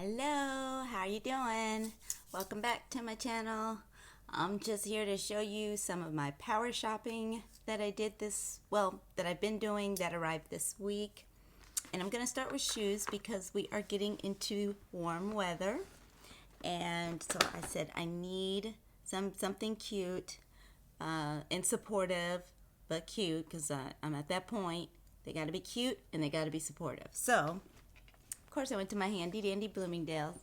Hello, how are you doing? Welcome back to my channel. I'm just here to show you some of my power shopping that I did that I've been doing that arrived this week. And I'm going to start with shoes because we are getting into warm weather. And so I said I need something cute and supportive, but cute because I'm at that point. They got to be cute and they got to be supportive. So of course, I went to my handy dandy Bloomingdales,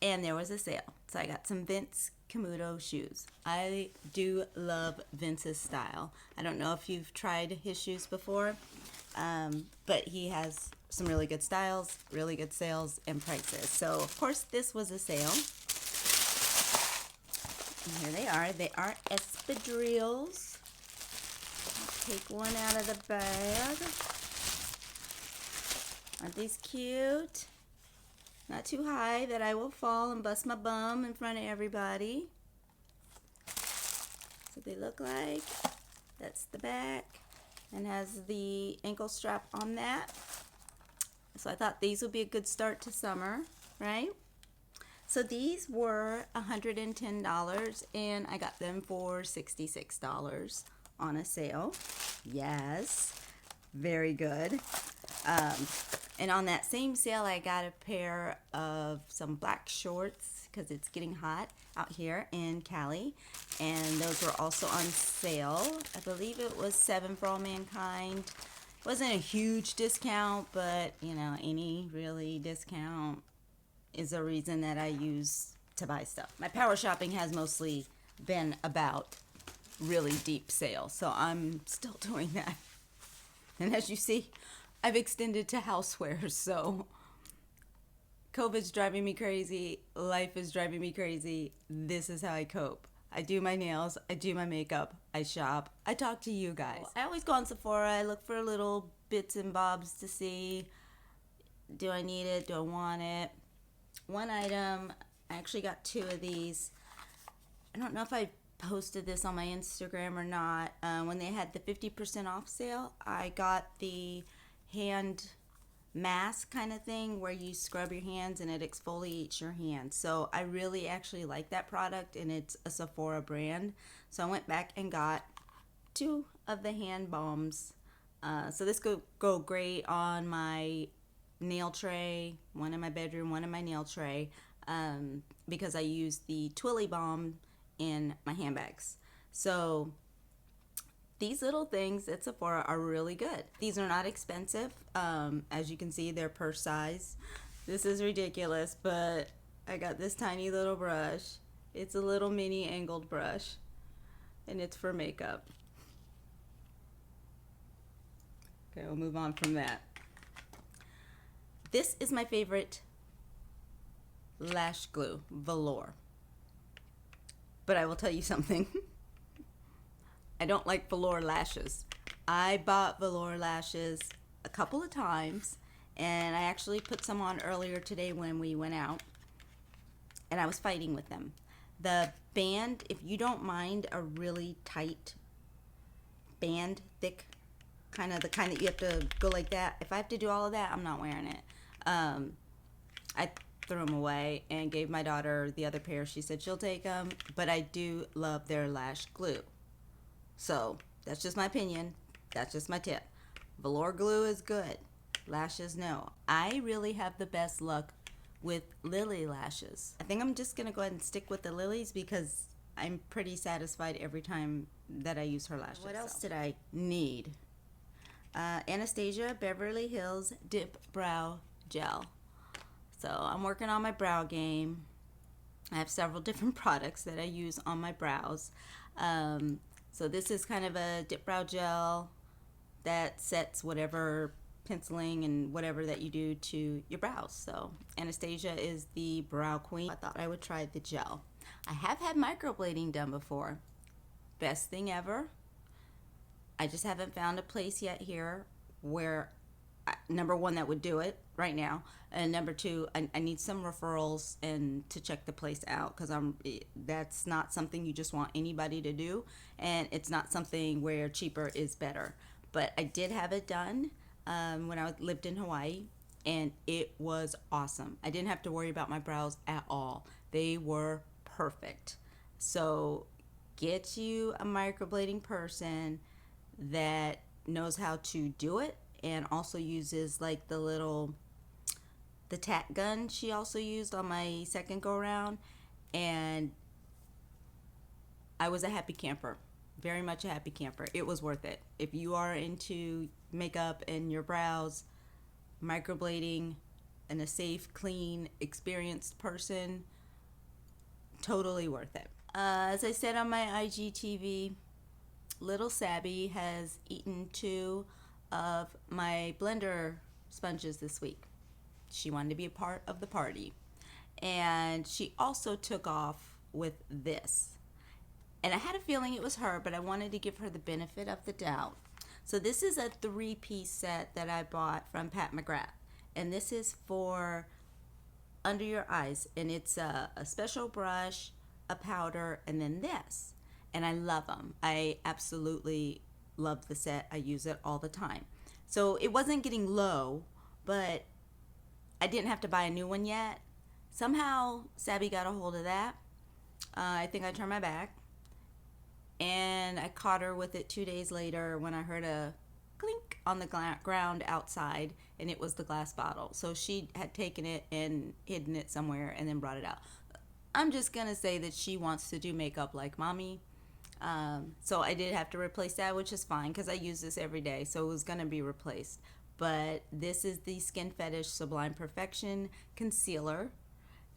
and there was a sale. So I got some Vince Camuto shoes. I do love Vince's style. I don't know if you've tried his shoes before, but he has some really good styles, really good sales and prices. So, of course, this was a sale. And here they are. They are espadrilles. Take one out of the bag. Aren't these cute? Not too high that I will fall and bust my bum in front of everybody. So they look like. That's the back and has the ankle strap on that. So I thought these would be a good start to summer, right? So these were $110 and I got them for $66 on a sale. Yes, very good. And on that same sale, I got a pair of some black shorts because it's getting hot out here in Cali. And those were also on sale. I believe it was 7 for All Mankind. It wasn't a huge discount, but you know, any really discount is a reason that I use to buy stuff. My power shopping has mostly been about really deep sales, so I'm still doing that. And as you see, I've extended to housewares, so COVID's driving me crazy. Life is driving me crazy. This is how I cope. I do my nails. I do my makeup. I shop. I talk to you guys. I always go on Sephora. I look for little bits and bobs to see, do I need it? Do I want it? One item, I actually got 2 of these. I don't know if I posted this on my Instagram or not. When they had the 50% off sale, I got the hand mask kind of thing where you scrub your hands and it exfoliates your hands. So I really actually like that product, and it's a Sephora brand. So I went back and got 2 of the hand balms. So this could go great on my nail tray, one in my bedroom, one in my nail tray, because I use the Twilly balm in my handbags. So these little things at Sephora are really good. These are not expensive. As you can see, they're purse size. This is ridiculous, but I got this tiny little brush. It's a little mini angled brush, and it's for makeup. Okay, we'll move on from that. This is my favorite lash glue, velour. But I will tell you something. I don't like velour lashes. I bought velour lashes a couple of times, and I actually put some on earlier today when we went out, and I was fighting with them. The band, if you don't mind a really tight band, thick, kind of the kind that you have to go like that, if I have to do all of that, I'm not wearing it. I threw them away and gave my daughter the other pair. She said she'll take them, but I do love their lash glue. So that's just my opinion. That's just my tip. Velour glue is good. Lashes, no. I really have the best luck with lily lashes. I think I'm just going to go ahead and stick with the lilies because I'm pretty satisfied every time that I use her lashes. What else did I need? Anastasia Beverly Hills Dip Brow Gel. So I'm working on my brow game. I have several different products that I use on my brows. So this is kind of a dip brow gel that sets whatever penciling and whatever that you do to your brows. So Anastasia is the brow queen. I thought I would try the gel. I have had microblading done before. Best thing ever. I just haven't found a place yet here where, number one, that would do it right now, and number two, I need some referrals and to check the place out because that's not something you just want anybody to do, and it's not something where cheaper is better. But I did have it done when I lived in Hawaii, and it was awesome. I didn't have to worry about my brows at all. They were perfect. So get you a microblading person that knows how to do it, and also uses like the tack gun she also used on my second go around, and I was a happy camper. Very much a happy camper. It was worth it. If you are into makeup and your brows, microblading, and a safe, clean, experienced person, totally worth it. As I said on my IGTV, little Sabby has eaten 2 of my blender sponges this week. She wanted to be a part of the party. And she also took off with this. And I had a feeling it was her, but I wanted to give her the benefit of the doubt. So this is a 3-piece set that I bought from McGrath. And this is for under your eyes. And it's a special brush, a powder, and then this. And I love them. I absolutely love the set. I use it all the time. So it wasn't getting low, but I didn't have to buy a new one yet. Somehow Sabby got a hold of that. I think I turned my back. And I caught her with it 2 days later when I heard a clink on the ground outside, and it was the glass bottle. So she had taken it and hidden it somewhere and then brought it out. I'm just going to say that she wants to do makeup like mommy. So I did have to replace that, which is fine because I use this every day. So it was going to be replaced. But this is the Skin Fetish Sublime Perfection Concealer.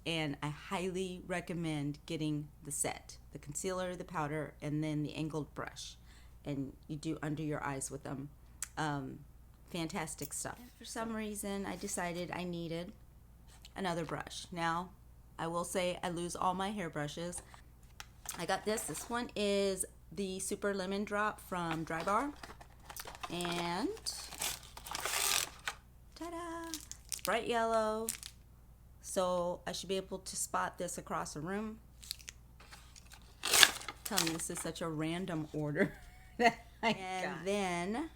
And I highly recommend getting the set. The concealer, the powder, and then the angled brush. And you do under your eyes with them. Fantastic stuff. For some reason, I decided I needed another brush. Now, I will say I lose all my hairbrushes. I got this. This one is the Super Lemon Drop from Drybar. And, ta-da! It's bright yellow. So I should be able to spot this across a room. I'm telling you, this is such a random order that I got. And then,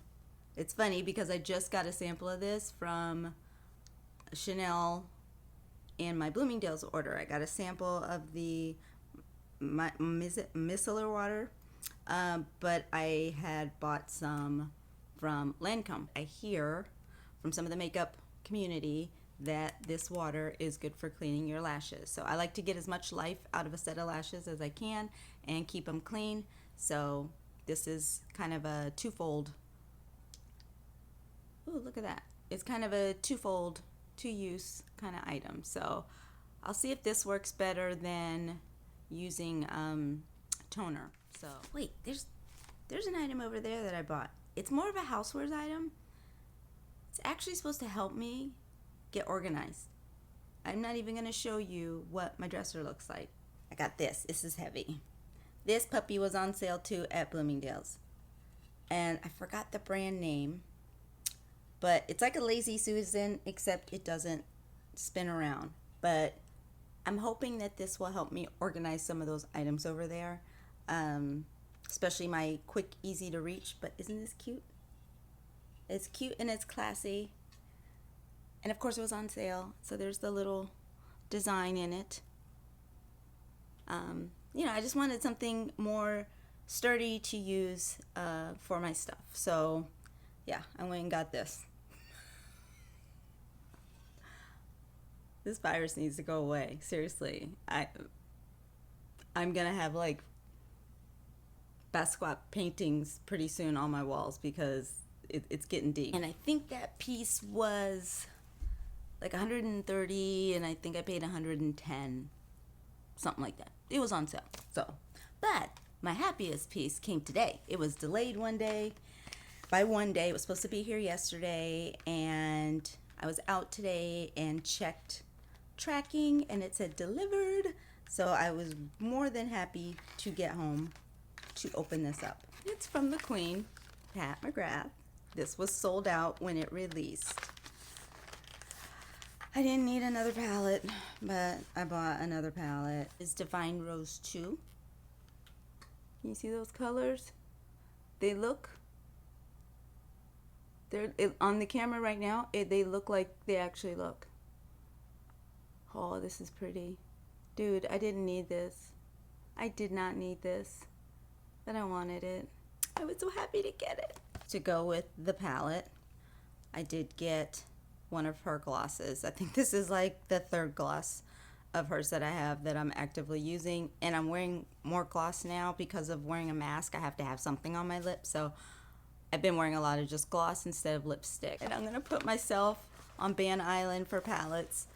it's funny because I just got a sample of this from Chanel in my Bloomingdales order. I got a sample of the micellar water, but I had bought some from Lancome. I hear from some of the makeup community that this water is good for cleaning your lashes. So I like to get as much life out of a set of lashes as I can and keep them clean. So this is kind of a twofold. Ooh, look at that. It's kind of a twofold, two-use kind of item. So I'll see if this works better than using toner. So wait, there's an item over there that I bought. It's more of a housewares item. It's actually supposed to help me get organized. I'm not even going to show you what my dresser looks like. I got this. This is heavy. This puppy was on sale too at Bloomingdales. And I forgot the brand name. But it's like a Lazy Susan, except it doesn't spin around. But I'm hoping that this will help me organize some of those items over there. Especially my quick, easy to reach. But isn't this cute? It's cute and it's classy. And of course it was on sale, so there's the little design in it. I just wanted something more sturdy to use for my stuff. So yeah, I went and got this. This virus needs to go away. Seriously. I'm gonna have like Basquiat paintings pretty soon on my walls because it's getting deep. And I think that piece was like 130, and I think I paid 110, something like that. It was on sale. So, but my happiest piece came today. It was delayed one day. By one day, it was supposed to be here yesterday, and I was out today and checked tracking, and it said delivered. So I was more than happy to get home to open this up. It's from the Queen, McGrath. This was sold out when it released. I didn't need another palette, but I bought another palette. It's Divine Rose 2. Can you see those colors? They look On the camera right now, they look like they actually look. Oh, this is pretty. Dude, I didn't need this. I did not need this, but I wanted it. I was so happy to get it. To go with the palette, I did get one of her glosses. I think this is like the third gloss of hers that I have that I'm actively using, and I'm wearing more gloss now because of wearing a mask. I have to have something on my lips, so I've been wearing a lot of just gloss instead of lipstick. And I'm gonna put myself on Ban Island for palettes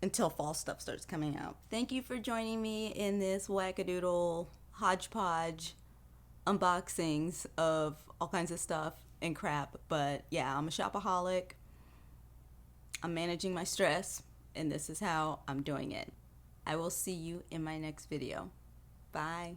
until fall stuff starts coming out. Thank you for joining me in this wackadoodle hodgepodge unboxings of all kinds of stuff and crap. But yeah, I'm a shopaholic. I'm managing my stress, and this is how I'm doing it. I will see you in my next video. Bye.